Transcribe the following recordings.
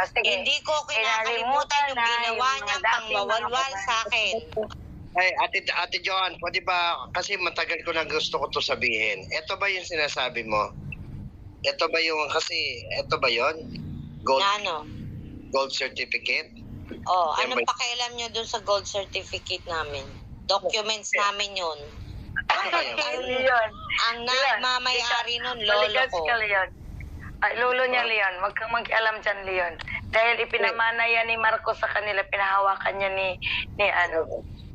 Sige. Hindi ko kinakalimutan yung ginawa niya pang mawalwal sa akin. Ay, Ate Joan, pwede ba, kasi matagal ko na gusto ko to sabihin. Ito ba yung sinasabi mo? Ito ba yung, kasi, ito ba yun? Na ano? Gold certificate? Anong pakialam niyo dun sa gold certificate namin? Documents namin yun. Ang nagmamayari nun, lolo ko. Ay, lolo niya, Leon. Huwag kang mag-alam dyan, Leon. Dahil ipinamana yan ni Marcos sa kanila, pinahawakan niya ni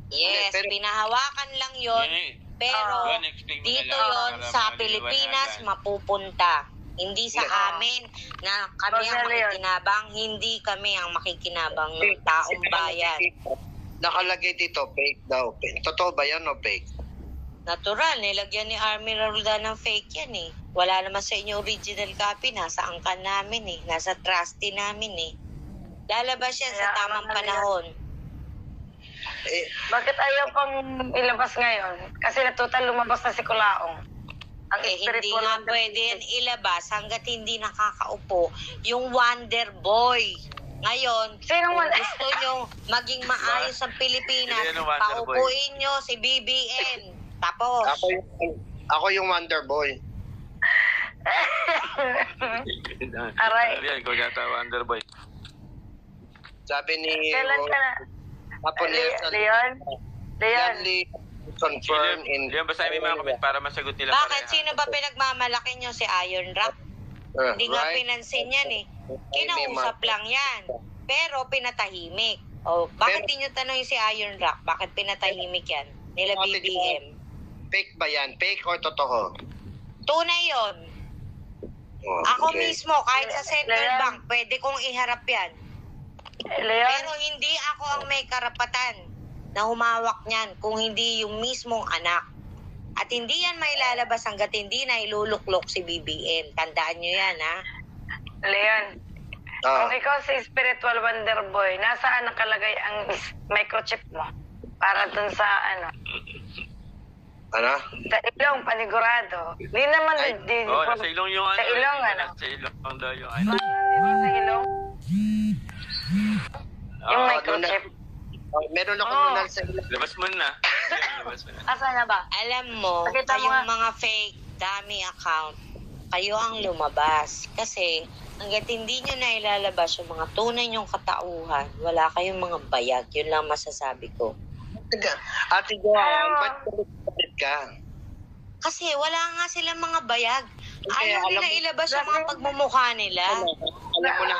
Yes, pinahawakan lang yon. Pero dito yon sa Pilipinas mapupunta. Hindi sa amin na kami ang makikinabang. Hindi kami ang makikinabang ng taong bayan. Nakalagay dito, fake daw. Totoo ba yan o fake? Natural, nilagyan ni Army Roldan ng fake yan eh. Wala naman sa inyo original copy. Nasa angkan namin eh. Nasa trustee namin eh. Lalabas yan sa tamang panahon. Bakit ayaw pang ilabas ngayon? Kasi natutal lumabas na si Kulaong. Ang hindi nga pwede yan ilabas hanggat hindi nakakaupo yung Wonder Boy. Ngayon, kung gusto nyo maging maayos ang Pilipinas, paupuin nyo si BBM. Tapos. Ako yung Wonder Boy. Aray. Yan, ikaw yata Wonder Boy. Sabi ni... Kailan ka na? Leon? Confirm in... Leon, basahin mo yung mga comment para masagot nila. Bakit? Sino ba pinagmamalaki nyo? Si Iron Rock? Hindi nga pinansin yan eh. Kinausap lang yan. Pero pinatahimik. Bakit di nyo tanongin si Iron Rock? Bakit pinatahimik yan? Nila BBM. Fake ba yan? Fake or totoo? Tunay yun. Ako mismo, kahit sa Central Bank, pwede kong iharap yan. Pero hindi ako ang may karapatan na humawak niyan kung hindi yung mismong anak. At hindi yan mailalabas hanggat hindi na iluluklok si BBM. Tandaan nyo yan, ha? Leon, kung ikaw si Spiritual Wonder Boy, nasaan nakalagay ang microchip mo? Para dun sa Ano? Sa ilong, panigurado. Di naman, nasa ilong yung sa ilong, Sa ilong daw yung Sa ilong? Yung microchip. Meron ako nunal sa ilong. Labas mo na. Labas mo na. Asa na ba? Alam mo, kayong mga fake dummy account, kayo ang lumabas. Kasi, hanggat hindi nyo na ilalabas yung mga tunay nyong katauhan, wala kayong mga bayag. Yun lang masasabi ko. Ate Joan, ba't kulit ka? Kasi wala nga silang mga bayag. Ayaw nila ilabas yung mga pagmumukha nila. Alam mo na